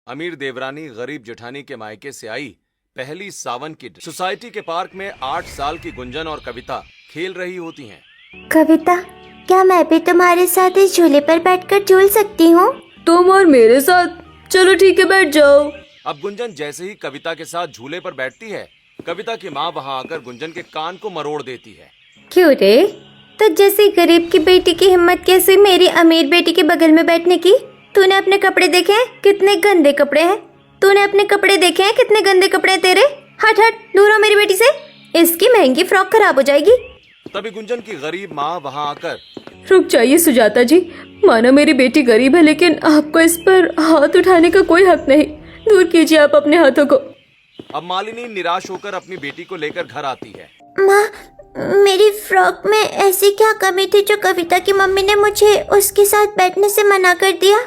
अमीर देवरानी गरीब जेठानी के मायके से आई पहली सावन की सोसाइटी के पार्क में 8 साल की गुंजन और कविता खेल रही होती हैं। कविता, क्या मैं भी तुम्हारे साथ इस झूले पर बैठकर झूल सकती हूँ? तुम और मेरे साथ? चलो ठीक है, बैठ जाओ। अब गुंजन जैसे ही कविता के साथ झूले पर बैठती है, कविता की माँ वहाँ आकर गुंजन के कान को मरोड़ देती है। क्यों रे, तो जैसे गरीब की बेटी की हिम्मत कैसे मेरी अमीर बेटी के बगल में बैठने की? तूने अपने कपड़े देखे हैं? कितने गंदे कपड़े हैं। तूने अपने कपड़े देखे हैं? कितने गंदे कपड़े हैं तेरे। हट हट, दूर हो मेरी बेटी से, इसकी महंगी फ्रॉक खराब हो जाएगी। तभी गुंजन की गरीब माँ वहाँ आकर, रुक जाइए सुजाता जी, माना मेरी बेटी गरीब है, लेकिन आपको इस पर हाथ उठाने का कोई हक नहीं। दूर कीजिए आप अपने हाथों को। अब मालिनी निराश होकर अपनी बेटी को लेकर घर आती है। माँ, मेरी फ्रॉक में ऐसी क्या कमी थी जो कविता की मम्मी ने मुझे उसके साथ बैठने से मना कर दिया?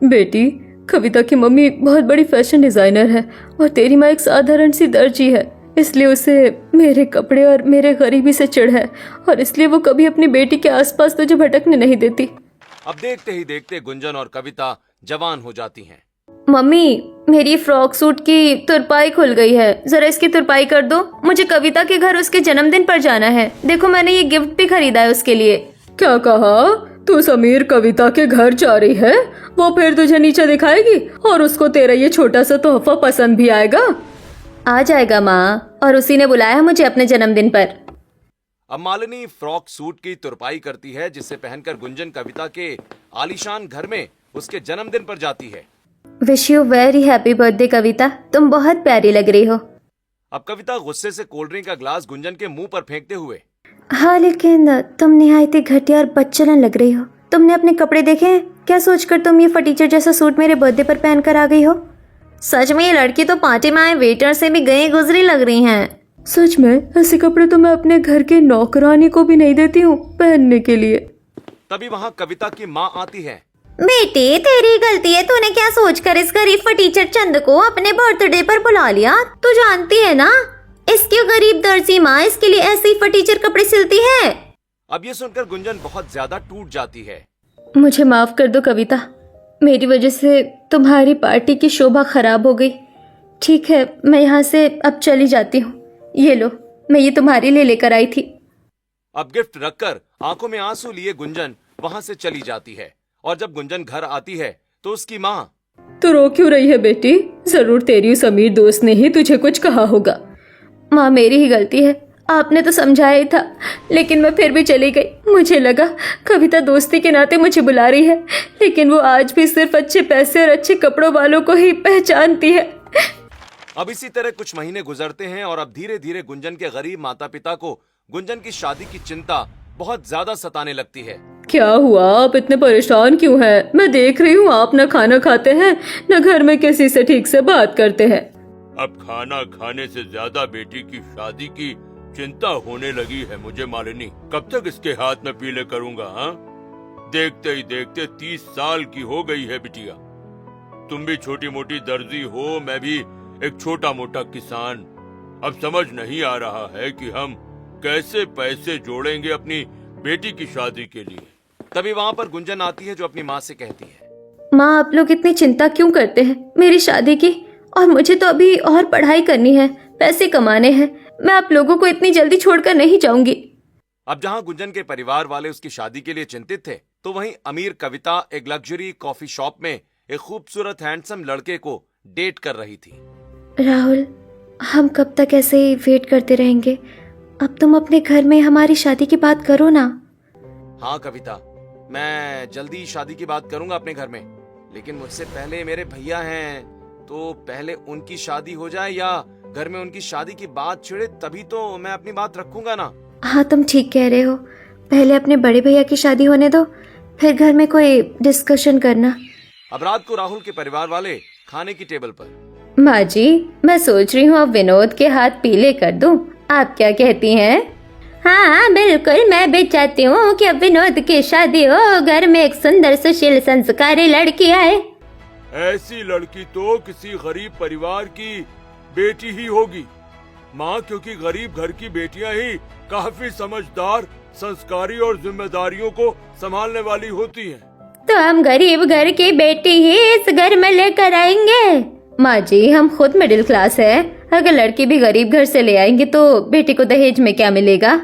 बेटी, कविता की मम्मी बहुत बड़ी फैशन डिजाइनर है और तेरी माँ एक साधारण सी दर्जी है, इसलिए उसे मेरे कपड़े और मेरे गरीबी से चिढ़ है और इसलिए वो कभी अपनी बेटी के आसपास तुझे भटकने नहीं देती। अब देखते ही देखते गुंजन और कविता जवान हो जाती हैं। मम्मी, मेरी फ्रॉक सूट की तुरपाई खुल गई है, जरा इसकी तुरपाई कर दो। मुझे कविता के घर उसके जन्मदिन पर जाना है। देखो, मैंने ये गिफ्ट भी खरीदा है उसके लिए। क्या कहा? तू समीर कविता के घर जा रही है? वो फिर तुझे नीचे दिखाएगी और उसको तेरा ये छोटा सा तोहफा पसंद भी आएगा? आ जाएगा माँ, और उसी ने बुलाया है मुझे अपने जन्मदिन पर। अब मालिनी फ्रॉक सूट की तुरपाई करती है, जिसे पहनकर गुंजन कविता के आलीशान घर में उसके जन्मदिन पर जाती है। Wish you very happy birthday Kavita, तुम बहुत प्यारी लग रही हो। अब कविता गुस्से से कोल्ड ड्रिंक का ग्लास गुंजन के मुंह पर फेंकते हुए, हाँ, लेकिन तुम निहायत ही घटिया और बदचलन लग रही हो। तुमने अपने कपड़े देखे हैं? क्या सोचकर तुम ये फटीचर जैसा सूट मेरे बर्थडे पर पहन कर आ गई हो? सच में ये लड़की तो पार्टी में आए वेटर से भी गई गुजरी लग रही हैं। सच में ऐसे कपड़े तो मैं अपने घर के नौकरानी को भी नहीं देती हूँ पहनने के लिए। तभी वहाँ कविता की माँ आती है। बेटी, तेरी गलती है। तूने क्या सोचकर इस गरीब फटीचर चंद को अपने बर्थडे पर बुला लिया? तू जानती है ना, इसकी गरीब दर्जी माँ इसके लिए ऐसे ही फटीचर कपड़े सिलती है। अब ये सुनकर गुंजन बहुत ज्यादा टूट जाती है। मुझे माफ कर दो कविता, मेरी वजह से तुम्हारी पार्टी की शोभा खराब हो गई। ठीक है, मैं यहाँ से अब चली जाती हूँ। ये लो, मैं ये तुम्हारे लिए लेकर आई थी। अब गिफ्ट रखकर आंखों में आंसू लिए गुंजन वहाँ से चली जाती है। और जब गुंजन घर आती है तो उसकी माँ, तो रो क्यों रही है बेटी? जरूर तेरी उस अमीर दोस्त ने ही तुझे कुछ कहा होगा। माँ, मेरी ही गलती है, आपने तो समझाया ही था, लेकिन मैं फिर भी चली गई। मुझे लगा कविता दोस्ती के नाते मुझे बुला रही है, लेकिन वो आज भी सिर्फ अच्छे पैसे और अच्छे कपड़ों वालों को ही पहचानती है। अब इसी तरह कुछ महीने गुजरते हैं और अब धीरे धीरे गुंजन के गरीब माता पिता को गुंजन की शादी की चिंता बहुत ज्यादा सताने लगती है। क्या हुआ? आप इतने परेशान क्यों हैं? मैं देख रही हूँ आप न खाना खाते हैं न घर में किसी से ठीक से बात करते हैं। अब खाना खाने से ज्यादा बेटी की शादी की चिंता होने लगी है मुझे मालिनी। कब तक इसके हाथ में पीले करूँगा? हाँ, देखते ही देखते 30 साल की हो गई है बिटिया। तुम भी छोटी मोटी दर्जी हो, मैं भी एक छोटा मोटा किसान। अब समझ नहीं आ रहा है कि हम कैसे पैसे जोड़ेंगे अपनी बेटी की शादी के लिए। तभी वहाँ पर गुंजन आती है, जो अपनी माँ से कहती है, माँ, आप लोग इतनी चिंता क्यों करते हैं मेरी शादी की? और मुझे तो अभी और पढ़ाई करनी है, पैसे कमाने हैं। मैं आप लोगों को इतनी जल्दी छोड़कर नहीं जाऊंगी। अब जहाँ गुंजन के परिवार वाले उसकी शादी के लिए चिंतित थे, तो वहीं अमीर कविता एक लग्जरी कॉफी शॉप में एक खूबसूरत हैंडसम लड़के को डेट कर रही थी। राहुल, हम कब तक ऐसे ही वेट करते रहेंगे? अब तुम अपने घर में हमारी शादी की बात करो ना। हाँ कविता, मैं जल्दी शादी की बात करूंगा अपने घर में, लेकिन मुझसे पहले मेरे भैया हैं, तो पहले उनकी शादी हो जाए या घर में उनकी शादी की बात छिड़े, तभी तो मैं अपनी बात रखूंगा ना। हाँ, तुम ठीक कह रहे हो। पहले अपने बड़े भैया की शादी होने दो, फिर घर में कोई डिस्कशन करना। अब रात को राहुल के परिवार वाले खाने की टेबल पर, माँ जी, मैं सोच रही हूँ अब विनोद के हाथ पीले कर दूं। आप क्या कहती हैं? हाँ बिल्कुल, मैं भी चाहती हूँ कि अब विनोद की शादी हो, घर में एक सुंदर सुशील संस्कारी लड़की आए। ऐसी लड़की तो किसी गरीब परिवार की बेटी ही होगी माँ, क्योंकि गरीब घर की बेटियां ही काफी समझदार, संस्कारी और जिम्मेदारियों को संभालने वाली होती हैं। तो हम गरीब घर की बेटी ही इस घर में लेकर आएंगे। माँ जी, हम खुद मिडिल क्लास है। अगर लड़की भी गरीब घर से ले आएंगे तो बेटी को दहेज में क्या मिलेगा?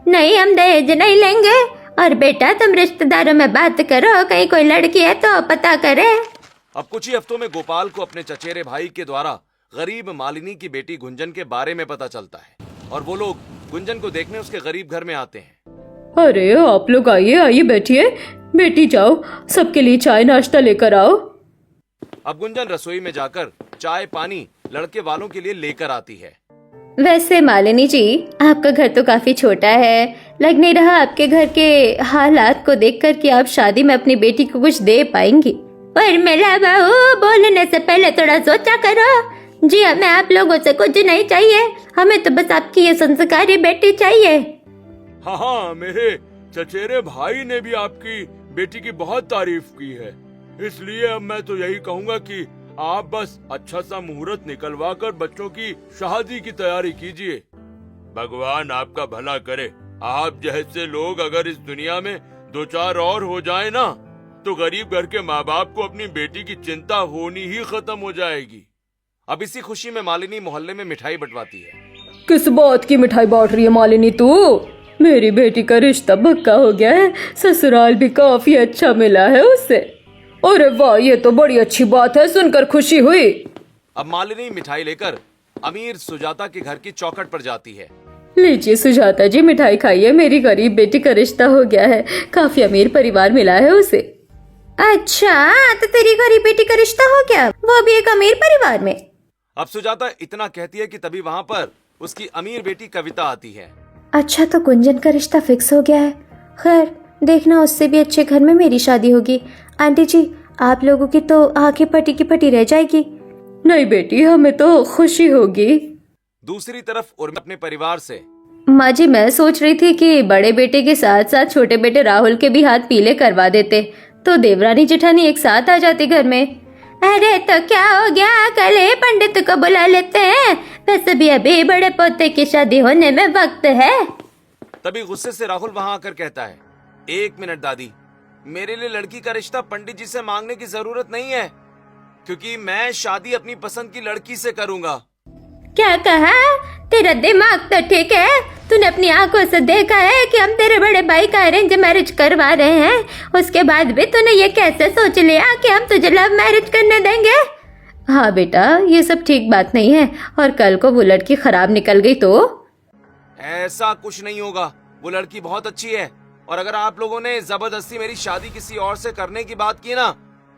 नहीं, हम दहेज नहीं लेंगे। और बेटा तुम रिश्तेदारों में बात करो, कहीं कोई लड़की है तो पता करे। अब कुछ ही हफ्तों में गोपाल को अपने चचेरे भाई के द्वारा गरीब मालिनी की बेटी गुंजन के बारे में पता चलता है और वो लोग गुंजन को देखने उसके गरीब घर में आते हैं। अरे आप लोग आइए आइए, बैठिए। बेटी जाओ, सबके लिए चाय नाश्ता लेकर आओ। अब गुंजन रसोई में जाकर चाय पानी लड़के वालों के लिए लेकर आती है। वैसे मालिनी जी, आपका घर तो काफी छोटा है। लग नहीं रहा आपके घर के हालात को देखकर कि आप शादी में अपनी बेटी को कुछ दे पाएंगी। पर मेरा बहू, बोलने से पहले थोड़ा सोचा करो। जी हमें आप लोगों से कुछ नहीं चाहिए, हमें तो बस आपकी ये संस्कारी बेटी चाहिए। हाँ हाँ, मेरे चचेरे भाई ने भी आपकी बेटी की बहुत तारीफ की है, इसलिए अब मैं तो यही कहूँगा कि आप बस अच्छा सा मुहूर्त निकलवा कर बच्चों की शादी की तैयारी कीजिए। भगवान आपका भला करे। आप जैसे लोग अगर इस दुनिया में दो चार और हो जाए ना, तो गरीब घर के माँ बाप को अपनी बेटी की चिंता होनी ही खत्म हो जाएगी। अब इसी खुशी में मालिनी मोहल्ले में मिठाई बंटवाती है। किस बात की मिठाई बांट रही है मालिनी तू? मेरी बेटी का रिश्ता पक्का हो गया है, ससुराल भी काफी अच्छा मिला है उसे। अरे वाह, ये तो बड़ी अच्छी बात है, सुनकर खुशी हुई। अब मालिनी मिठाई लेकर अमीर सुजाता के घर की चौखट पर जाती है। लीजिए सुजाता जी, मिठाई खाइए। मेरी गरीब बेटी का रिश्ता हो गया है, काफी अमीर परिवार मिला है उसे। अच्छा, तो तेरी गरीब बेटी का रिश्ता हो गया, वो भी एक अमीर परिवार में। अब सुजाता इतना कहती है कि तभी वहाँ पर उसकी अमीर बेटी कविता आती है। अच्छा, तो गुंजन का रिश्ता फिक्स हो गया है। खैर देखना, उससे भी अच्छे घर में मेरी शादी होगी। आंटी जी, आप लोगों की तो आंखें फटी की फटी रह जाएगी। नहीं बेटी, हमें तो खुशी होगी। दूसरी तरफ उर्मिला अपने परिवार से, माँ जी, मैं सोच रही थी कि बड़े बेटे के साथ साथ छोटे बेटे राहुल के भी हाथ पीले करवा देते, तो देवरानी जेठानी एक साथ आ जाती घर में। अरे तो क्या हो गया, कल ही पंडित को बुला लेते हैं, वैसे भी अभी बड़े पोते की शादी होने में वक्त है। तभी गुस्से से राहुल वहाँ आकर कहता है, 1 मिनट दादी, मेरे लिए लड़की का रिश्ता पंडित जी से मांगने की जरूरत नहीं है, क्योंकि मैं शादी अपनी पसंद की लड़की से करूंगा। क्या कहा? तेरा दिमाग तो ठीक है? तूने अपनी आंखों से देखा है कि हम तेरे बड़े भाई का अरेंज मैरिज करवा रहे हैं, उसके बाद भी तूने ये कैसे सोच लिया कि हम तुझे लव मैरिज करने देंगे? हाँ बेटा, ये सब ठीक बात नहीं है, और कल को वो लड़की खराब निकल गई तो? ऐसा कुछ नहीं होगा, वो लड़की बहुत अच्छी है, और अगर आप लोगों ने जबरदस्ती मेरी शादी किसी और से करने की बात की ना,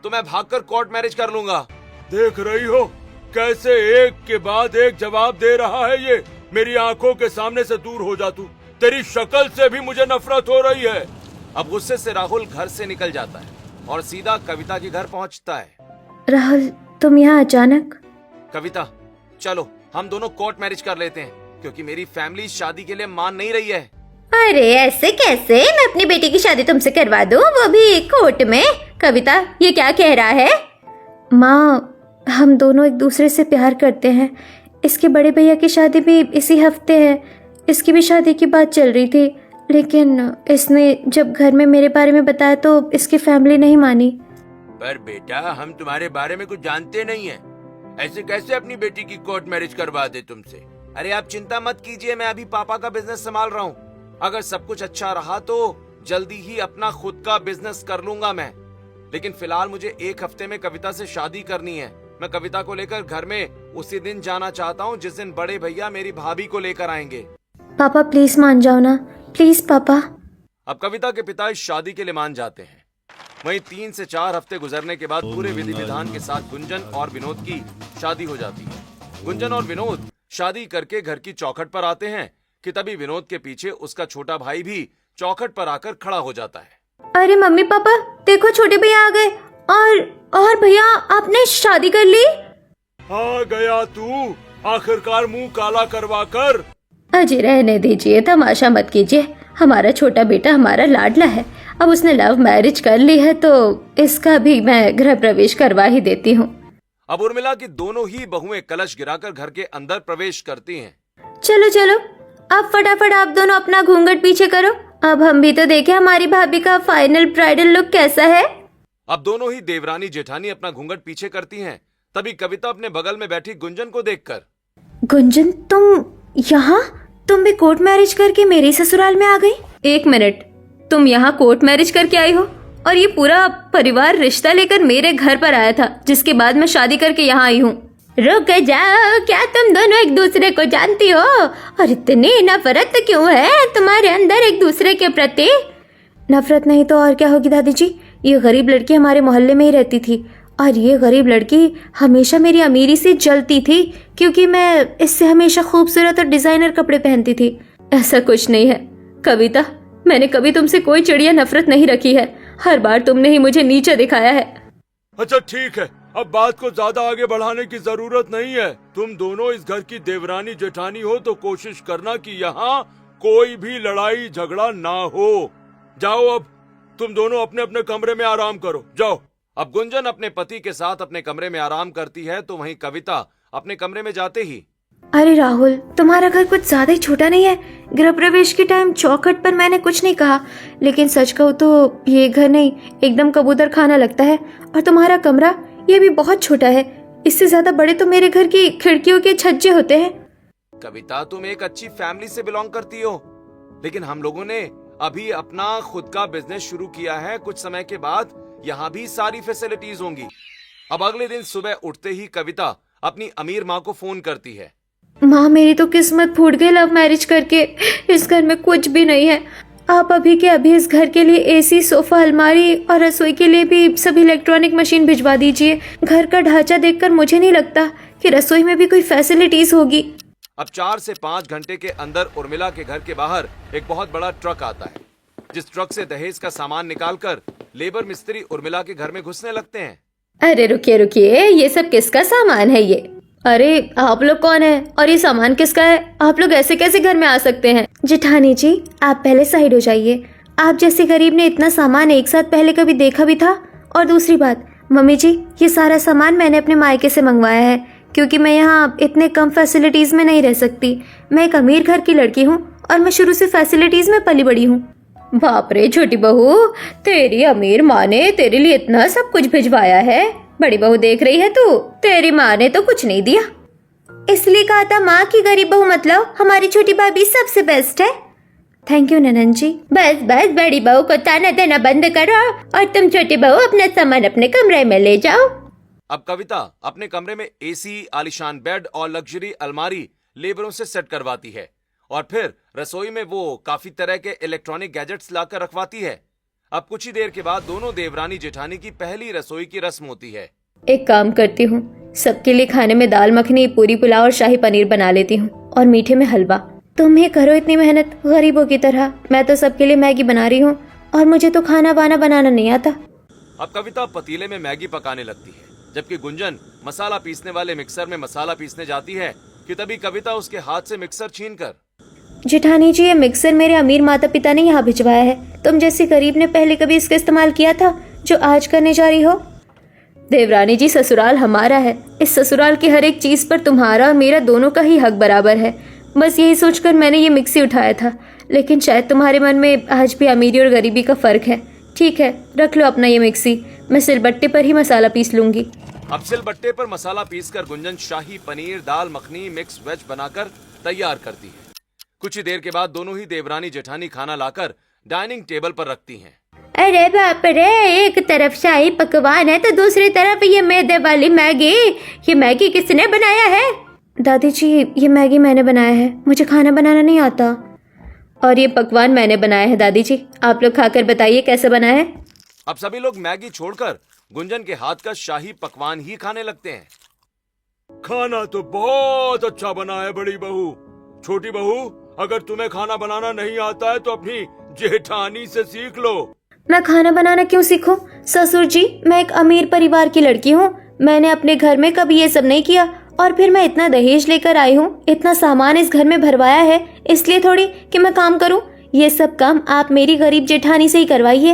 तो मैं भागकर कोर्ट मैरिज कर लूंगा। देख रही हो कैसे एक के बाद एक जवाब दे रहा है ये। मेरी आंखों के सामने से दूर हो जा तू, तेरी शक्ल से भी मुझे नफरत हो रही है। अब गुस्से से राहुल घर से निकल जाता है और सीधा कविता के घर पहुंचता है। राहुल, तुम यहाँ अचानक? कविता, चलो हम दोनों कोर्ट मैरिज कर लेते हैं, क्योंकि मेरी फैमिली शादी के लिए मान नहीं रही है। अरे ऐसे कैसे? मैं अपनी बेटी की शादी तुमसे करवा दूं, वो भी कोर्ट में? कविता, ये क्या कह रहा है? माँ, हम दोनों एक दूसरे से प्यार करते हैं। इसके बड़े भैया की शादी भी इसी हफ्ते है, इसकी भी शादी की बात चल रही थी, लेकिन इसने जब घर में मेरे बारे में बताया तो इसकी फैमिली नहीं मानी। पर बेटा, हम तुम्हारे बारे में कुछ जानते नहीं है, ऐसे कैसे अपनी बेटी की कोर्ट मैरिज करवा दे तुमसे? अरे आप चिंता मत कीजिए, मैं अभी पापा का बिजनेस संभाल रहा हूँ। अगर सब कुछ अच्छा रहा तो जल्दी ही अपना खुद का बिजनेस कर लूंगा मैं, लेकिन फिलहाल मुझे 1 हफ्ते में कविता से शादी करनी है। मैं कविता को लेकर घर में उसी दिन जाना चाहता हूँ जिस दिन बड़े भैया मेरी भाभी को लेकर आएंगे। पापा प्लीज मान जाओ ना, प्लीज पापा। अब कविता के पिता इस शादी के लिए मान जाते हैं। वहीं 3 से 4 हफ्ते गुजरने के बाद पूरे विधि विधान के साथ गुंजन और विनोद की शादी हो जाती है। गुंजन और विनोद शादी करके घर की चौखट पर आते हैं कि तभी विनोद के पीछे उसका छोटा भाई भी चौखट पर आकर खड़ा हो जाता है। अरे मम्मी पापा, देखो छोटे भैया आ गए। और भैया, आपने शादी कर ली? आ गया तू, आखिरकार मुंह काला करवा कर। अजय रहने दीजिए, तमाशा मत कीजिए। हमारा छोटा बेटा हमारा लाडला है, अब उसने लव मैरिज कर ली है तो इसका भी मैं गृह प्रवेश करवा ही देती हूँ। अब उर्मिला की दोनों ही बहुएं कलश गिराकर घर के अंदर प्रवेश करती हैं। चलो चलो, अब फटाफट आप दोनों अपना घूंघट पीछे करो, अब हम भी तो देखें हमारी भाभी का फाइनल ब्राइडल लुक कैसा है। अब दोनों ही देवरानी जेठानी अपना घूंघट पीछे करती हैं। तभी कविता अपने बगल में बैठी गुंजन को देखकर, गुंजन, तुम यहाँ? तुम भी कोर्ट मैरिज करके मेरे ससुराल में आ गई? एक मिनट, तुम यहाँ कोर्ट मैरिज करके आई हो और ये पूरा परिवार रिश्ता लेकर मेरे घर पर आया था, जिसके बाद मैं शादी करके यहाँ आई हूँ। रुक जाओ, क्या तुम दोनों एक दूसरे को जानती हो? और इतनी नफरत क्यों है तुम्हारे अंदर एक दूसरे के प्रति? नफरत नहीं तो और क्या होगी दादी जी। ये गरीब लड़की हमारे मोहल्ले में ही रहती थी और ये गरीब लड़की हमेशा मेरी अमीरी से जलती थी क्योंकि मैं इससे हमेशा खूबसूरत और डिजाइनर कपड़े पहनती थी। ऐसा कुछ नहीं है कविता, मैंने कभी तुमसे कोई चिड़िया नफरत नहीं रखी है। हर बार तुमने ही मुझे नीचे दिखाया है। अच्छा ठीक है, अब बात को ज्यादा आगे बढ़ाने की जरूरत नहीं है। तुम दोनों इस घर की देवरानी जेठानी हो तो कोशिश करना कि यहाँ कोई भी लड़ाई झगड़ा ना हो। जाओ, अब तुम दोनों अपने अपने कमरे में आराम करो, जाओ। अब गुंजन अपने पति के साथ अपने कमरे में आराम करती है तो वहीं कविता अपने कमरे में जाते ही, अरे राहुल, तुम्हारा घर कुछ ज्यादा ही छोटा नहीं है? गृह प्रवेश के टाइम चौखट पर मैंने कुछ नहीं कहा, लेकिन सच कहूँ तो ये घर नहीं, एकदम कबूतर खाना लगता है। और तुम्हारा कमरा ये भी बहुत छोटा है। इससे ज्यादा बड़े तो मेरे घर की खिड़कियों के छज्जे होते हैं। कविता तुम एक अच्छी फैमिली से बिलोंग करती हो, लेकिन हम लोगों ने अभी अपना खुद का बिजनेस शुरू किया है। कुछ समय के बाद यहाँ भी सारी फैसिलिटीज होंगी। अब अगले दिन सुबह उठते ही कविता अपनी अमीर माँ को फोन करती है। माँ, मेरी तो किस्मत फूट गई लव मैरिज करके। इस घर में कुछ भी नहीं है। आप अभी के अभी इस घर के लिए एसी, सोफा, अलमारी और रसोई के लिए भी सभी इलेक्ट्रॉनिक मशीन भिजवा दीजिए। घर का ढांचा देखकर मुझे नहीं लगता कि रसोई में भी कोई फैसिलिटीज होगी। अब 4 से 5 घंटे के अंदर उर्मिला के घर के बाहर एक बहुत बड़ा ट्रक आता है, जिस ट्रक से दहेज का सामान निकालकर लेबर मिस्त्री उर्मिला के घर में घुसने लगते हैं। अरे रुकिए रुकिए, ये सब किसका सामान है ये? अरे आप लोग कौन है और ये सामान किसका है? आप लोग ऐसे कैसे घर में आ सकते हैं? जेठानी जी, आप पहले साइड हो जाइए। आप जैसे गरीब ने इतना सामान एक साथ पहले कभी देखा भी था? और दूसरी बात, मम्मी जी, ये सारा सामान मैंने अपने मायके से मंगवाया है क्योंकि मैं यहाँ इतने कम फैसिलिटीज में नहीं रह सकती। मैं एक अमीर घर की लड़की हूँ और मैं शुरू से फैसिलिटीज में पली बड़ी हूँ। बाप रे छोटी बहू, तेरी अमीर माँ ने तेरे लिए इतना सब कुछ भिजवाया है। बड़ी बहू देख रही है तू, तेरी माँ ने तो कुछ नहीं दिया। इसलिए कहा था माँ की गरीब बहू मतलब हमारी छोटी भाभी सबसे बेस्ट है। थैंक यू ननन जी। बस बस, बड़ी बहू को ताना देना बंद करो और तुम छोटी बहू अपना सामान अपने कमरे में ले जाओ। अब कविता अपने कमरे में एसी, आलीशान बेड और लग्जरी अलमारी लेबरों से सेट करवाती है और फिर रसोई में वो काफी तरह के इलेक्ट्रॉनिक गैजेट्स लाकर रखवाती है। अब कुछ ही देर के बाद दोनों देवरानी जेठानी की पहली रसोई की रस्म होती है। एक काम करती हूँ, सबके लिए खाने में दाल मखनी, पूरी पुलाव और शाही पनीर बना लेती हूँ और मीठे में हलवा। तुम्हें करो इतनी मेहनत गरीबों की तरह। मैं तो सबके लिए मैगी बना रही हूँ और मुझे तो खाना वाना बनाना नहीं आता। अब कविता पतीले में मैगी पकाने लगती है, जबकि गुंजन मसाला पीसने वाले मिक्सर में मसाला पीसने जाती है कि तभी कविता उसके हाथ से मिक्सर छीनकर, जेठानी जी, ये मिक्सर मेरे अमीर माता पिता ने यहाँ भिजवाया है। तुम जैसे गरीब ने पहले कभी इसका इस्तेमाल किया था जो आज करने जा रही हो? देवरानी जी, ससुराल हमारा है। इस ससुराल की हर एक चीज पर तुम्हारा और मेरा दोनों का ही हक बराबर है। बस यही सोचकर मैंने ये मिक्सी उठाया था, लेकिन शायद तुम्हारे मन में आज भी अमीरी और गरीबी का फर्क है। ठीक है, रख लो अपना ये मिक्सी, मैं सिलबट्टे पर ही मसाला पीस लूंगी। अब सिलबट्टे पर मसाला पीसकर गुंजन शाही पनीर, दाल मखनी, मिक्स वेज बनाकर तैयार करती है। कुछ ही देर के बाद दोनों ही देवरानी जेठानी खाना लाकर डाइनिंग टेबल पर रखती हैं। अरे बाप रे, एक तरफ शाही पकवान है तो दूसरी तरफ ये मैदे वाली मैगी। ये मैगी किसने बनाया है? दादी जी, ये मैगी मैंने बनाया है, मुझे खाना बनाना नहीं आता। और ये पकवान मैंने बनाया है दादी जी, आप लोग खाकर बताइए कैसे बना है। अब सभी लोग मैगी छोड़कर गुंजन के हाथ का शाही पकवान ही खाने लगते हैं। खाना तो बहुत अच्छा बना है बड़ी बहू। छोटी बहू, अगर तुम्हें खाना बनाना नहीं आता है तो अपनी जेठानी से सीख लो। मैं खाना बनाना क्यों सीखूं? ससुर जी, मैं एक अमीर परिवार की लड़की हूँ। मैंने अपने घर में कभी ये सब नहीं किया और फिर मैं इतना दहेज लेकर आई हूँ, इतना सामान इस घर में भरवाया है, इसलिए थोड़ी कि मैं काम करूँ। ये सब काम आप मेरी गरीब जेठानी से ही करवाइए।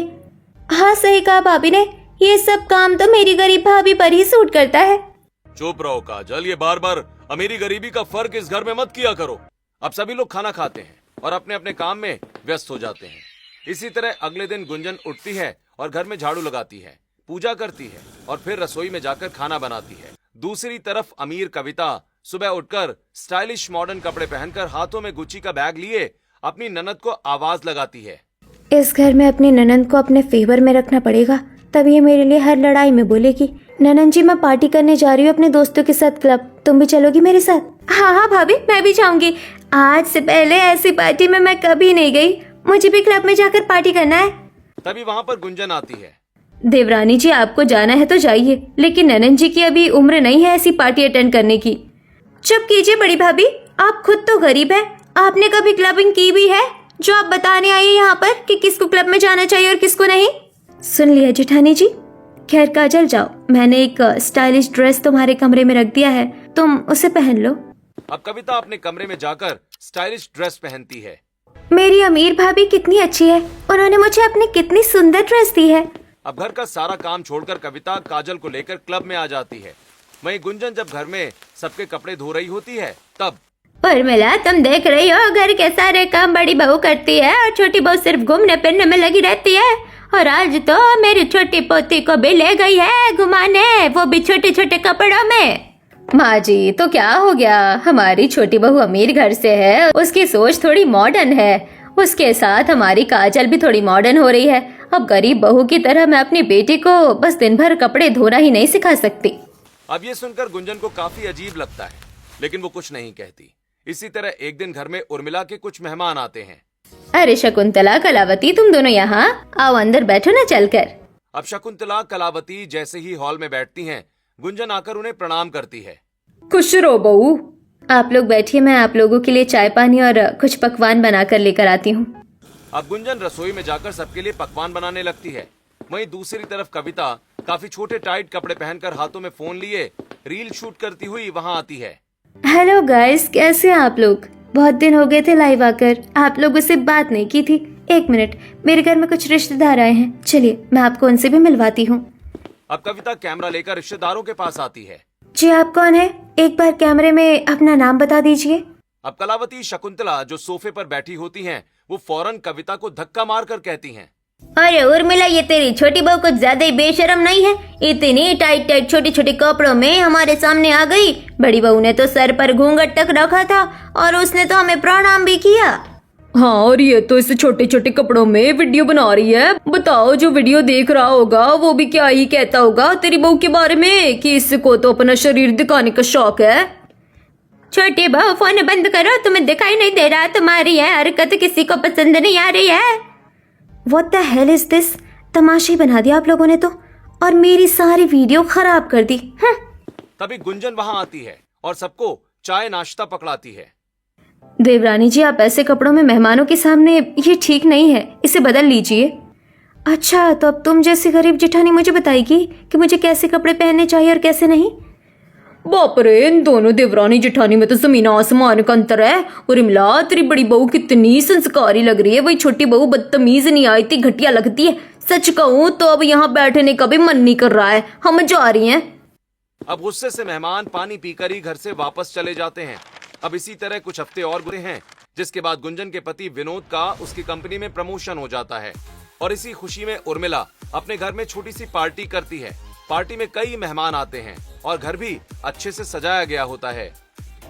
हाँ, सही कहा भाभी ने, ये सब काम तो मेरी गरीब भाभी पर ही सूट करता है। चुप रहो काजल, ये बार बार अमीरी गरीबी का फर्क इस घर में मत किया करो। अब सभी लोग खाना खाते हैं और अपने अपने काम में व्यस्त हो जाते हैं। इसी तरह अगले दिन गुंजन उठती है और घर में झाड़ू लगाती है। पूजा करती है और फिर रसोई में जाकर खाना बनाती है। दूसरी तरफ अमीर कविता सुबह उठकर स्टाइलिश मॉडर्न कपड़े पहनकर हाथों में गुच्ची का बैग लिए अपनी ननद को आवाज लगाती है। इस घर में अपनी ननंद को अपने फेवर में रखना पड़ेगा, तब ये मेरे लिए हर लड़ाई में बोलेगी, ननंद जी मैं पार्टी करने जा रही हूँ अपने दोस्तों के साथ क्लब, तुम भी चलोगी मेरे साथ? हाँ हाँ भाभी, मैं भी जाऊंगी। आज से पहले ऐसी पार्टी में मैं कभी नहीं गई, मुझे भी क्लब में जाकर पार्टी करना है। तभी वहाँ पर गुंजन आती है। देवरानी जी, आपको जाना है तो जाइए, लेकिन ननंद जी की अभी उम्र नहीं है ऐसी पार्टी अटेंड करने की। चुप कीजिए बड़ी भाभी, आप खुद तो गरीब है, आपने कभी क्लबिंग की भी है जो आप बताने आई है यहाँ पर कि किसको क्लब में जाना चाहिए और किसको नहीं? सुन लिया जेठानी जी। खैर काजल, जाओ, मैंने एक स्टाइलिश ड्रेस तुम्हारे कमरे में रख दिया है, तुम उसे पहन लो। अब कविता अपने कमरे में जाकर स्टाइलिश ड्रेस पहनती है। मेरी अमीर भाभी कितनी अच्छी है, उन्होंने मुझे अपनी कितनी सुंदर ड्रेस दी है। अब घर का सारा काम छोड़कर कविता काजल को लेकर क्लब में आ जाती है। वहीं गुंजन जब घर में सबके कपड़े धो रही होती है तब उर्मिला, तुम देख रही हो घर के सारे काम बड़ी बहू करती है और छोटी बहू सिर्फ घूमने फिरने में लगी रहती है। और आज तो मेरी छोटी पोती को भी ले गई है घुमाने, वो भी छोटे छोटे कपड़ों में। माँ जी, तो क्या हो गया, हमारी छोटी बहू अमीर घर से है, उसकी सोच थोड़ी मॉडर्न है, उसके साथ हमारी काजल भी थोड़ी मॉडर्न हो रही है। अब गरीब बहू की तरह मैं अपनी बेटी को बस दिन भर कपड़े धोना ही नहीं सिखा सकती। अब ये सुनकर गुंजन को काफी अजीब लगता है, लेकिन वो कुछ नहीं कहती। इसी तरह एक दिन घर में उर्मिला के कुछ मेहमान आते हैं। अरे शकुंतला, कलावती, तुम दोनों यहाँ आओ, अंदर बैठो ना चलकर। अब शकुंतला कलावती जैसे ही हॉल में बैठती हैं, गुंजन आकर उन्हें प्रणाम करती है। खुश रहो बहू। आप लोग बैठिए, मैं आप लोगों के लिए चाय पानी और कुछ पकवान बना कर लेकर आती हूँ। अब गुंजन रसोई में जाकर सबके लिए पकवान बनाने लगती है। वहीं दूसरी तरफ कविता काफी छोटे टाइट कपड़े पहनकर हाथों में फोन लिए रील शूट करती हुई वहाँ आती है। हेलो गाइस, कैसे हैं आप लोग? बहुत दिन हो गए थे लाइव आकर, आप लोगों से बात नहीं की थी। एक मिनट, मेरे घर में कुछ रिश्तेदार आए हैं, चलिए मैं आपको उनसे भी मिलवाती हूँ। अब कविता कैमरा लेकर रिश्तेदारों के पास आती है। जी, आप कौन है? एक बार कैमरे में अपना नाम बता दीजिए। अब कलावती शकुंतला जो सोफे पर बैठी होती हैं, वो फौरन कविता को धक्का मारकर कहती हैं, अरे उर्मिला, ये तेरी छोटी बहू कुछ ज्यादा ही बेशरम नहीं है? इतनी टाइट टाइट छोटे छोटे कपड़ों में हमारे सामने आ गई। बड़ी बहू ने तो सर पर घूंघट तक रखा था और उसने तो हमें प्रणाम भी किया। हाँ, और ये तो इस छोटे छोटे कपड़ों में वीडियो बना रही है। बताओ, जो वीडियो देख रहा होगा वो भी क्या ही कहता होगा तेरी बहू के बारे में कि इसको तो अपना शरीर दिखाने का शौक है। छोटी बहू, फोन बंद करो, तुम्हें दिखाई नहीं दे रहा तुम्हारी है हरकत किसी को पसंद नहीं आ रही है? What the hell is this? तमाशा ही बना दिया आप लोगों ने तो, और मेरी सारी वीडियो खराब कर दी। तभी गुंजन वहाँ आती है और सबको चाय नाश्ता पकड़ाती है। देवरानी जी, आप ऐसे कपड़ों में मेहमानों के सामने, ये ठीक नहीं है, इसे बदल लीजिए। अच्छा, तो अब तुम जैसी गरीब जेठानी मुझे बताएगी कि मुझे कैसे कपड़े पहनने चाहिए और कैसे नहीं? बाप रे, इन दोनों देवरानी जेठानी में तो जमीन आसमान का अंतर है। उर्मिला, तेरी बड़ी बहू कितनी संस्कारी लग रही है, वही छोटी बहू बदतमीज नहीं आई थी, घटिया लगती है। सच कहूँ तो अब यहाँ बैठने का भी मन नहीं कर रहा है, हम जा रही हैं। अब गुस्से से मेहमान पानी पीकर ही घर से वापस चले जाते हैं। अब इसी तरह कुछ हफ्ते और गुजरे हैं, जिसके बाद गुंजन के पति विनोद का उसकी कंपनी में प्रमोशन हो जाता है और इसी खुशी में उर्मिला अपने घर में छोटी सी पार्टी करती है। पार्टी में कई मेहमान आते हैं और घर भी अच्छे से सजाया गया होता है।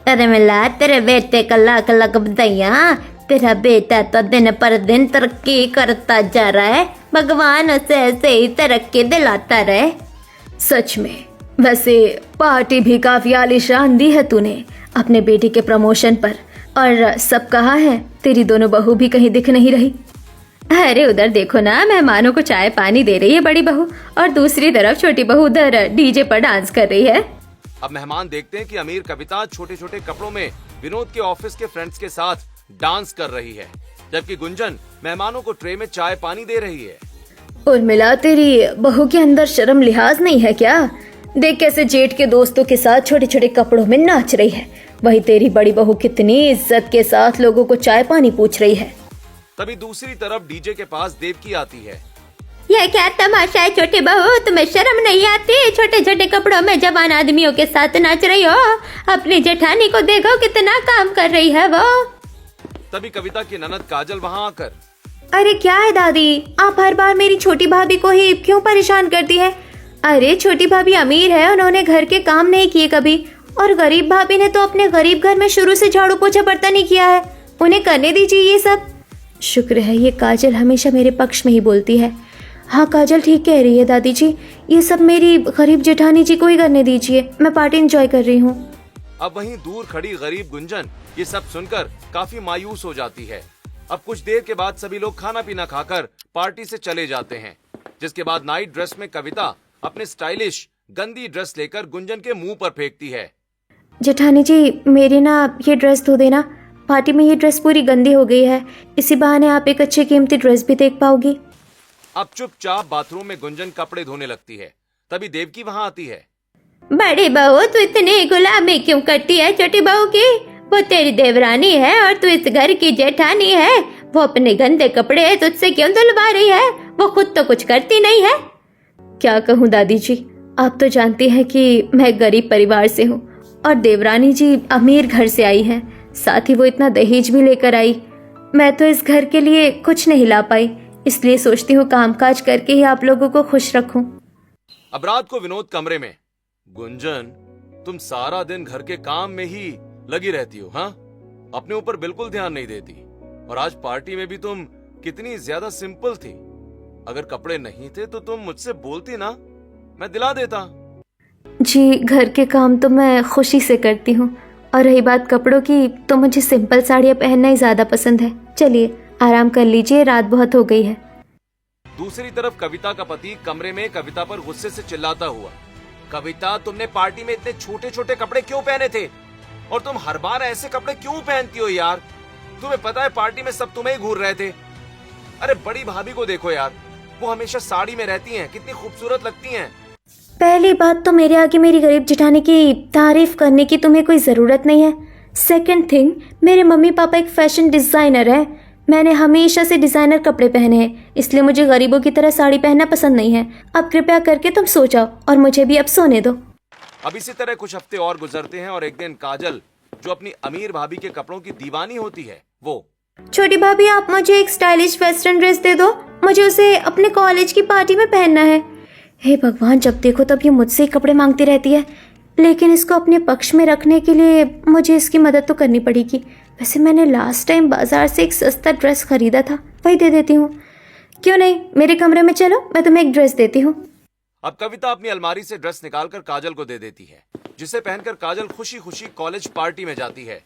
अरे मिला, तेरे बेटे का लाख लाख बधाइयां। तेरा बेटा तो दिन पर दिन तरक्की करता जा रहा है, भगवान उसे ऐसे ही तरक्की दिलाता रहे। सच में, वैसे पार्टी भी काफी आलीशान दी है तूने अपने बेटे के प्रमोशन पर, और सब कहाँ है, तेरी दोनों बहू भी कहीं दिख नहीं रही। अरे उधर देखो ना, मेहमानों को चाय पानी दे रही है बड़ी बहू, और दूसरी तरफ छोटी बहू उधर डीजे पर डांस कर रही है। अब मेहमान देखते हैं कि अमीर कविता छोटे छोटे कपड़ों में विनोद के ऑफिस के फ्रेंड्स के साथ डांस कर रही है, जबकि गुंजन मेहमानों को ट्रे में चाय पानी दे रही है। उर्मिला, तेरी बहू के अंदर शर्म लिहाज नहीं है क्या? देख कैसे जेठ के दोस्तों के साथ छोटे छोटे कपड़ों में नाच रही है। वही तेरी बड़ी बहू कितनी इज्जत के साथ लोगों को चाय पानी पूछ रही है। तभी दूसरी तरफ डीजे के पास देवकी आती है। यह क्या तमाशा है छोटी बहू, तुम्हें शर्म नहीं आती? छोटे छोटे कपड़ों में जवान आदमियों के साथ नाच रही हो। अपनी जेठानी को देखो कितना काम कर रही है वो। तभी कविता की ननद काजल वहाँ आकर, अरे क्या है दादी, आप हर बार मेरी छोटी भाभी को ही क्यों परेशान करती है? अरे छोटी भाभी अमीर है, उन्होंने घर के काम नहीं किए कभी, और गरीब भाभी ने तो अपने गरीब घर में शुरू से झाड़ू पोछा बर्तन नहीं किया है। उन्हें करने दीजिए ये सब। शुक्र है ये काजल हमेशा मेरे पक्ष में ही बोलती है। हाँ काजल ठीक कह रही है दादी जी, ये सब मेरी गरीब जेठानी जी को ही करने दीजिए, मैं पार्टी एंजॉय कर रही हूँ। अब वहीं दूर खड़ी गरीब गुंजन ये सब सुनकर काफी मायूस हो जाती है। अब कुछ देर के बाद सभी लोग खाना पीना खाकर पार्टी से चले जाते हैं, जिसके बाद नाइट ड्रेस में कविता अपने स्टाइलिश गंदी ड्रेस लेकर गुंजन के मुंह पर फेंकती है। जेठानी जी मेरी ना ये ड्रेस धो देना, पार्टी में ये ड्रेस पूरी गंदी हो गई है, इसी बहाने आप एक अच्छी कीमती ड्रेस भी देख पाओगी। अब चुपचाप बाथरूम में गुंजन कपड़े धोने लगती है। तभी देवकी वहाँ आती है। बड़ी बहू तू इतनी गुलामी क्यों करती है छोटी बहू की? वो तेरी देवरानी है और तू इस घर की जेठानी है। वो अपने गंदे कपड़े तुझसे क्यों धुलवा रही है? वो खुद तो कुछ करती नहीं है। क्या कहूँ दादी जी, आप तो जानती हैं कि मैं गरीब परिवार से हूँ और देवरानी जी अमीर घर से आई हैं, साथ ही वो इतना दहेज भी लेकर आई। मैं तो इस घर के लिए कुछ नहीं ला पाई, इसलिए सोचती हूँ कामकाज करके ही आप लोगों को खुश रखूं। अब रात को विनोद कमरे में, गुंजन तुम सारा दिन घर के काम में ही लगी रहती हो, हाँ? अपने ऊपर बिल्कुल ध्यान नहीं देती। और आज पार्टी में भी तुम कितनी ज्यादा सिंपल थी। अगर कपड़े नहीं थे तो तुम मुझसे बोलती ना, मैं दिला देता। जी घर के काम तो मैं खुशी से करती हूँ, और रही बात कपड़ों की तो मुझे सिंपल साड़ियाँ पहनना ही ज्यादा पसंद है। चलिए आराम कर लीजिए, रात बहुत हो गई है। दूसरी तरफ कविता का पति कमरे में कविता पर गुस्से से चिल्लाता हुआ, कविता तुमने पार्टी में इतने छोटे छोटे कपड़े क्यों पहने थे? और तुम हर बार ऐसे कपड़े क्यों पहनती हो यार? तुम्हें पता है पार्टी में सब तुम्हें ही घूर रहे थे। अरे बड़ी भाभी को देखो यार, वो हमेशा साड़ी में रहती हैं, कितनी खूबसूरत लगती हैं। पहली बात तो मेरे आगे मेरी गरीब जेठानी की तारीफ करने की तुम्हें कोई ज़रूरत नहीं है। सेकंड थिंग, मेरे मम्मी पापा एक फैशन डिज़ाइनर है। मैंने हमेशा से डिज़ाइनर कपड़े पहने हैं, इसलिए मुझे गरीबों की तरह साड़ी पहनना पसंद नहीं है। अब कृपया करके तुम सो जाओ और मुझे भी अब सोने दो। अब इसी तरह कुछ हफ्ते और गुजरते हैं और एक दिन काजल, जो अपनी अमीर भाभी के कपड़ों की दीवानी होती है, वो, छोटी भाभी आप मुझे एक स्टाइलिश वेस्टर्न ड्रेस दे दो, मुझे उसे अपने कॉलेज की पार्टी में पहनना है। हे भगवान, जब देखो तब ये मुझसे ही कपड़े मांगती रहती है, लेकिन इसको अपने पक्ष में रखने के लिए मुझे इसकी मदद तो करनी पड़ेगी। वैसे मैंने लास्ट टाइम बाजार से एक सस्ता ड्रेस खरीदा था, वही दे देती हूँ। क्यों नहीं, मेरे कमरे में चलो, मैं तुम्हें एक ड्रेस देती हूँ। अब कविता अपनी अलमारी से ड्रेस निकालकर काजल को दे देती है, जिसे पहनकर काजल खुशी खुशी कॉलेज पार्टी में जाती है।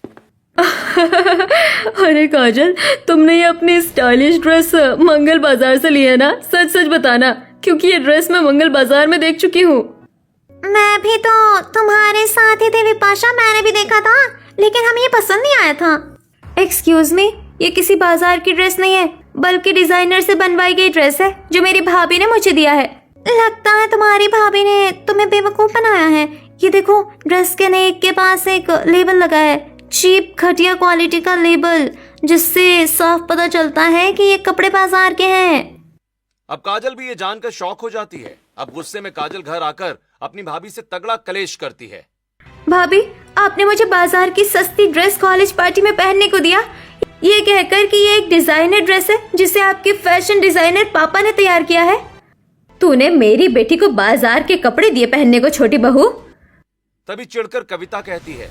अरे काजल, तुमने ये अपनी स्टाइलिश ड्रेस मंगल बाजार से ली है ना? सच सच बताना, क्योंकि ये ड्रेस मैं मंगल बाजार में देख चुकी हूँ। मैं भी तो तुम्हारे साथ ही थी विपाशा, मैंने भी देखा था, लेकिन हमें ये पसंद नहीं आया था। एक्सक्यूज मी, ये किसी बाजार की ड्रेस नहीं है, बल्कि डिजाइनर से बनवाई गई ड्रेस है जो मेरी भाभी ने मुझे दिया है। लगता है तुम्हारी भाभी ने तुम्हें बेवकूफ बनाया है। ये देखो, ड्रेस के नेक के पास एक लेबल लगा है, चीप घटिया क्वालिटी का लेबल, जिससे साफ पता चलता है कि ये कपड़े बाजार के हैं। अब काजल भी ये जानकर शॉक हो जाती है। अब गुस्से में काजल घर आकर अपनी भाभी से तगड़ा कलेश करती है। भाभी, आपने मुझे बाजार की सस्ती ड्रेस कॉलेज पार्टी में पहनने को दिया, ये कहकर कि ये एक डिजाइनर ड्रेस है जिसे आपके फैशन डिजाइनर पापा ने तैयार किया है। तूने मेरी बेटी को बाजार के कपड़े दिए पहनने को, छोटी बहू? तभी चिढ़कर कविता कहती है,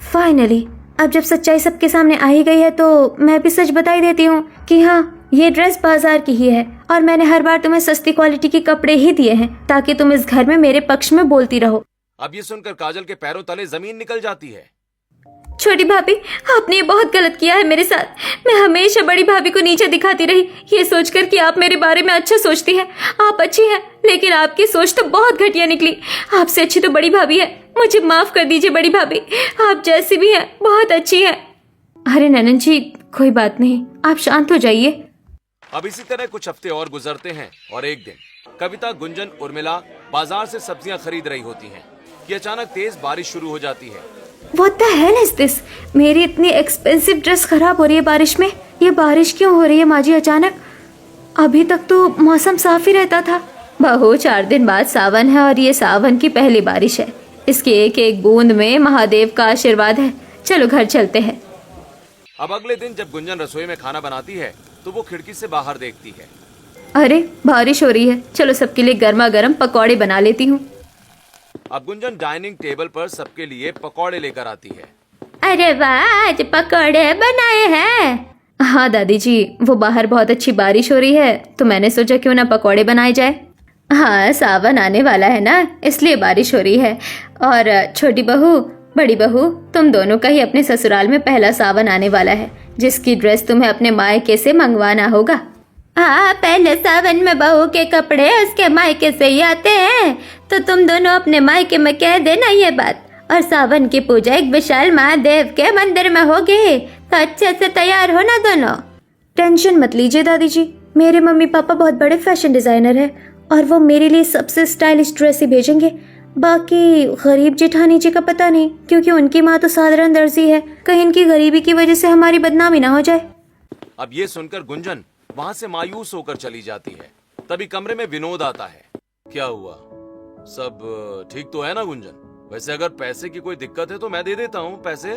फाइनली अब जब सच्चाई सबके सामने आ ही गई है तो मैं भी सच बता ही देती हूँ कि हाँ, ये ड्रेस बाजार की ही है और मैंने हर बार तुम्हें सस्ती क्वालिटी के कपड़े ही दिए हैं ताकि तुम इस घर में मेरे पक्ष में बोलती रहो। अब ये सुनकर काजल के पैरों तले जमीन निकल जाती है। छोटी भाभी, आपने ये बहुत गलत किया है मेरे साथ। मैं हमेशा बड़ी भाभी को नीचे दिखाती रही, ये सोचकर कि आप मेरे बारे में अच्छा सोचती हैं। आप अच्छी हैं, लेकिन आपकी सोच तो बहुत घटिया निकली। आपसे अच्छी तो बड़ी भाभी है। मुझे माफ कर दीजिए बड़ी भाभी, आप जैसी भी हैं बहुत अच्छी हैं। अरे ननन जी, कोई बात नहीं, आप शांत हो जाइए। अब इसी तरह कुछ हफ्ते और गुजरते हैं और एक दिन कविता, गुंजन, उर्मिला बाजार से सब्जियां खरीद रही होती हैं कि अचानक तेज बारिश शुरू हो जाती है। What the hell is this? मेरी इतनी एक्सपेंसिव ड्रेस खराब हो रही है बारिश में। ये बारिश क्यों हो रही है माँ जी अचानक? अभी तक तो मौसम साफ ही रहता था। बहू, 4 दिन बाद सावन है और ये सावन की पहली बारिश है। इसकी एक एक बूंद में महादेव का आशीर्वाद है। चलो घर चलते हैं। अब अगले दिन जब गुंजन रसोई में खाना बनाती है तो वो खिड़की से बाहर देखती है। अरे बारिश हो रही है, चलो सबके लिए गर्मा गर्म पकौड़े बना लेती हूँ। अब गुंजन डाइनिंग टेबल पर सबके लिए पकौड़े लेकर आती है। अरे वाह, आज पकौड़े बनाए हैं। हाँ दादी जी, वो बाहर बहुत अच्छी बारिश हो रही है तो मैंने सोचा क्यों ना पकौड़े बनाए जाए। हाँ, सावन आने वाला है ना, इसलिए बारिश हो रही है। और छोटी बहू, बड़ी बहू, तुम दोनों का ही अपने ससुराल में पहला सावन आने वाला है, जिसकी ड्रेस तुम्हें अपने मायके से मंगवाना होगा। हाँ, पहले सावन में बहू के कपड़े उसके मायके से ही आते हैं, तो तुम दोनों अपने मायके में कह देना ये बात। और सावन की पूजा एक विशाल महादेव के मंदिर में होगी, तो अच्छे से तैयार हो ना दोनों। टेंशन मत लीजिए दादी जी, मेरे मम्मी पापा बहुत बड़े फैशन डिजाइनर हैं और वो मेरे लिए सबसे स्टाइलिश ड्रेस ही भेजेंगे। बाकी गरीब जेठानी जी का पता नहीं, क्योंकि उनकी माँ तो साधारण दर्जी है, कहीं इनकी गरीबी की वजह से हमारी बदनामी ना हो जाए। अब ये सुनकर गुंजन वहाँ से मायूस होकर चली जाती है। तभी कमरे में विनोद आता है। क्या हुआ, सब ठीक तो है ना गुंजन? वैसे अगर पैसे की कोई दिक्कत है तो मैं दे देता हूँ पैसे,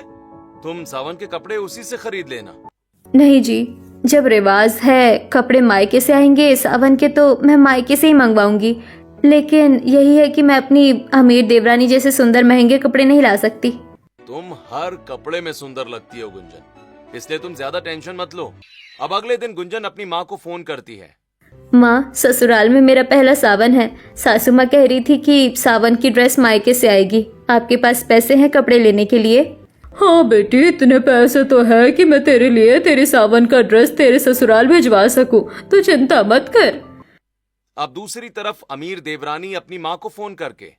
तुम सावन के कपड़े उसी से खरीद लेना। नहीं जी, जब रिवाज है कपड़े मायके से आएंगे सावन के, तो मैं मायके से ही मंगवाऊंगी। लेकिन यही है कि मैं अपनी अमीर देवरानी जैसे सुंदर महंगे कपड़े नहीं ला सकती। तुम हर कपड़े में सुंदर लगती हो गुंजन, इसलिए तुम ज्यादा टेंशन मत लो। अब अगले दिन गुंजन अपनी माँ को फोन करती है। माँ, ससुराल में मेरा पहला सावन है। सासू माँ कह रही थी कि सावन की ड्रेस मायके से आएगी। आपके पास पैसे हैं कपड़े लेने के लिए? हाँ बेटी, इतने पैसे तो है कि मैं तेरे लिए तेरे सावन का ड्रेस तेरे ससुराल भिजवा सकूं, तो चिंता मत कर। अब दूसरी तरफ अमीर देवरानी अपनी माँ को फोन करके,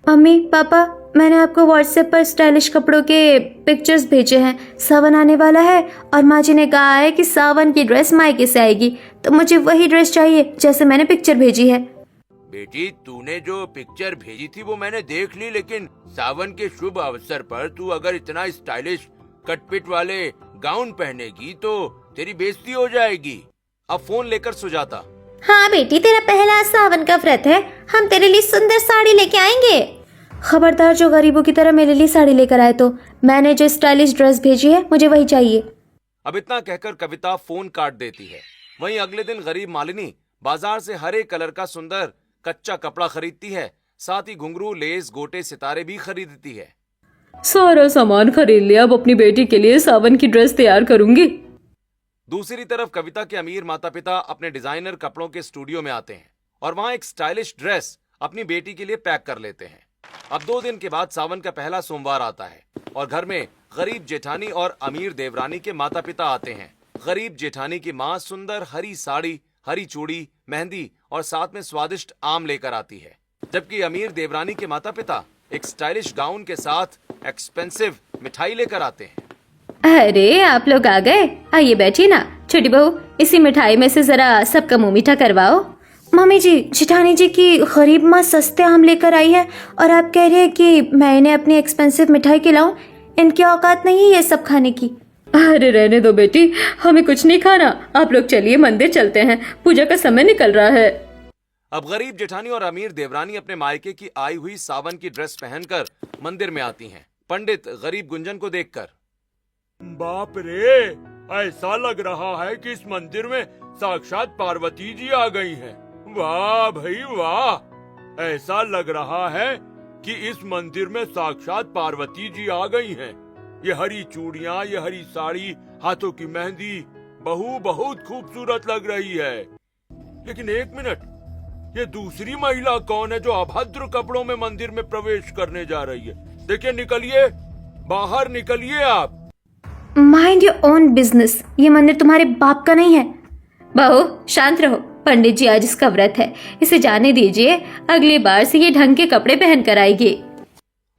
मम्मी पापा, मैंने आपको व्हाट्सएप पर स्टाइलिश कपड़ों के पिक्चर्स भेजे हैं। सावन आने वाला है और माँ जी ने कहा है कि सावन की ड्रेस मायके से आएगी, तो मुझे वही ड्रेस चाहिए जैसे मैंने पिक्चर भेजी है। बेटी, तूने जो पिक्चर भेजी थी वो मैंने देख ली, लेकिन सावन के शुभ अवसर पर तू अगर इतना स्टाइलिश कटपिट वाले गाउन पहनेगी तो तेरी बेइज्जती हो जाएगी। अब फोन लेकर सुजाता, हाँ बेटी, तेरा पहला सावन का व्रत है, हम तेरे लिए सुंदर साड़ी लेके आएंगे। खबरदार जो गरीबों की तरह मेरे लिए साड़ी लेकर आए, तो मैंने जो स्टाइलिश ड्रेस भेजी है मुझे वही चाहिए। अब इतना कहकर कविता फोन काट देती है। वहीं अगले दिन गरीब मालिनी बाजार से हरे कलर का सुंदर कच्चा कपड़ा खरीदती है, साथ ही घुंघरू, लेस, गोटे, सितारे भी खरीदती है। सारा सामान खरीद लिया, अब अपनी बेटी के लिए सावन की ड्रेस तैयार करूंगी। दूसरी तरफ कविता के अमीर माता पिता अपने डिजाइनर कपड़ों के स्टूडियो में आते हैं और वहां एक स्टाइलिश ड्रेस अपनी बेटी के लिए पैक कर लेते हैं। अब 2 दिन के बाद सावन का पहला सोमवार आता है और घर में गरीब जेठानी और अमीर देवरानी के माता पिता आते हैं। गरीब जेठानी की माँ सुंदर हरी साड़ी, हरी चूड़ी, मेहंदी और साथ में स्वादिष्ट आम लेकर आती है, जबकि अमीर देवरानी के माता पिता एक स्टाइलिश गाउन के साथ एक्सपेंसिव मिठाई लेकर आते हैं। अरे आप लोग आ गए, आइए बैठिए ना। छोटी बहू, इसी मिठाई में से जरा सबका मुंह मीठा करवाओ। मम्मी जी, जेठानी जी की गरीब माँ सस्ते आम लेकर आई है और आप कह रहे हैं कि मैं इन्हें अपनी एक्सपेंसिव मिठाई खिलाऊं? इनकी औकात नहीं है ये सब खाने की। अरे रहने दो बेटी, हमें कुछ नहीं खाना। आप लोग चलिए मंदिर चलते हैं, पूजा का समय निकल रहा है। अब गरीब जेठानी और अमीर देवरानी अपने मायके की आई हुई सावन की ड्रेस पहनकर मंदिर में आती हैं। पंडित गरीब गुंजन को देखकर, बाप रे, ऐसा लग रहा है कि इस मंदिर में साक्षात पार्वती जी आ गई हैं। वाह भाई वाह, ऐसा लग रहा है कि इस मंदिर में साक्षात पार्वती जी आ गई हैं। ये हरी चूड़ियाँ, ये हरी साड़ी, हाथों की मेहंदी, बहू बहुत खूबसूरत लग रही है। लेकिन एक मिनट, ये दूसरी महिला कौन है जो अभद्र कपड़ों में मंदिर में प्रवेश करने जा रही है? देखिए, निकलिए, बाहर निकलिए आप। माइंड योर ओन बिजनेस, ये मंदिर तुम्हारे बाप का नहीं है। बहू शांत रहो, पंडित जी आज इसका व्रत है, इसे जाने दीजिए, अगली बार से ये ढंग के कपड़े पहन कर आएगी।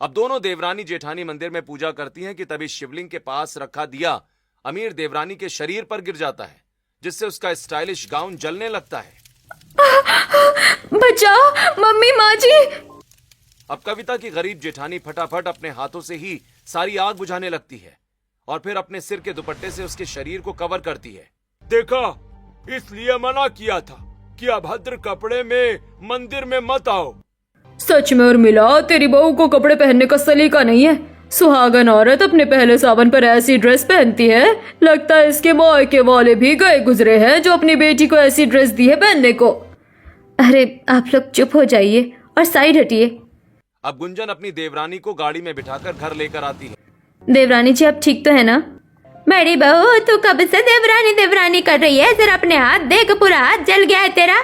अब दोनों देवरानी जेठानी मंदिर में पूजा करती हैं कि तभी शिवलिंग के पास रखा दिया अमीर देवरानी के शरीर पर गिर जाता है, जिससे उसका स्टाइलिश गाउन जलने लगता है। बचाओ मम्मी, माँ जी। अब कविता की गरीब जेठानी फटाफट अपने हाथों से ही सारी आग बुझाने लगती है और फिर अपने सिर के दुपट्टे से उसके शरीर को कवर करती है। देखा, इसलिए मना किया था कि अभद्र कपड़े में मंदिर में मत आओ। सच में उर्मिला, तेरी बहू को कपड़े पहनने का सलीका नहीं है। सुहागन औरत अपने पहले सावन पर ऐसी ड्रेस पहनती है, लगता है इसके मायके वाले भी गए गुजरे हैं जो अपनी बेटी को ऐसी ड्रेस दी है पहनने को। अरे आप लोग चुप हो जाइए और साइड हटिए। अब गुंजन अपनी देवरानी को गाड़ी में बिठाकर घर लेकर आती है। देवरानी जी आप ठीक तो है ना? बड़ी बहू तू कब से देवरानी देवरानी कर रही है? जरा अपने हाथ देख, पूरा हाथ जल गया है तेरा।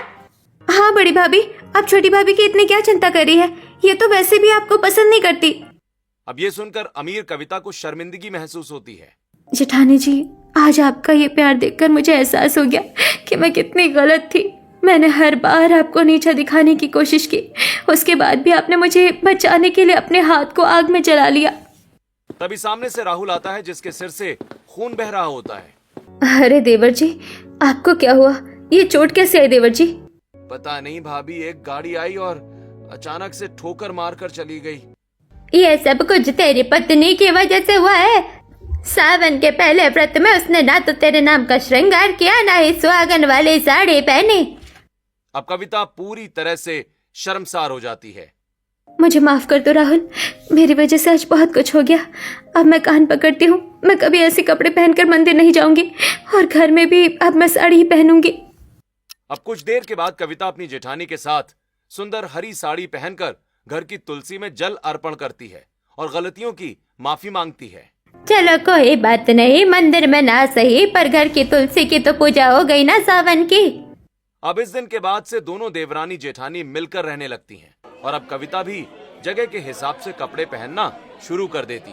हाँ बड़ी भाभी, अब छोटी भाभी की इतनी क्या चिंता कर रही है? ये तो वैसे भी आपको पसंद नहीं करती। अब ये सुनकर अमीर कविता को शर्मिंदगी महसूस होती है। जेठानी जी, आज आपका ये प्यार देखकर मुझे एहसास हो गया कि मैं कितनी गलत थी। मैंने हर बार आपको नीचा दिखाने की कोशिश की, उसके बाद भी आपने मुझे बचाने के लिए अपने हाथ को आग में जला लिया। तभी सामने से राहुल आता है जिसके सिर से खून बह रहा होता है। अरे देवर जी, आपको क्या हुआ? ये चोट कैसे आई देवर जी? पता नहीं भाभी, एक गाड़ी आई और अचानक से ठोकर मारकर चली गई। ये सब कुछ तेरी पत्नी की वजह से हुआ है। सावन के पहले व्रत में उसने ना तो तेरे नाम का श्रृंगार किया, ना ही सुहागन वाली साड़ी पहनी। अब कविता पूरी तरह से शर्मसार हो जाती है। मुझे माफ कर दो राहुल, मेरी वजह से आज बहुत कुछ हो गया। अब मैं कान पकड़ती हूँ, मैं कभी ऐसे कपड़े पहनकर मंदिर नहीं जाऊंगी और घर में भी अब मैं साड़ी ही पहनूंगी। अब कुछ देर के बाद कविता अपनी जेठानी के साथ सुंदर हरी साड़ी पहनकर घर की तुलसी में जल अर्पण करती है और गलतियों की माफी मांगती है। चलो कोई बात नहीं, मंदिर में ना सही पर घर की तुलसी की तो पूजा हो गई ना सावन की। अब इस दिन के बाद से दोनों देवरानी जेठानी मिलकर रहने लगती हैं और अब कविता भी जगह के हिसाब से कपड़े पहनना शुरू कर देती है।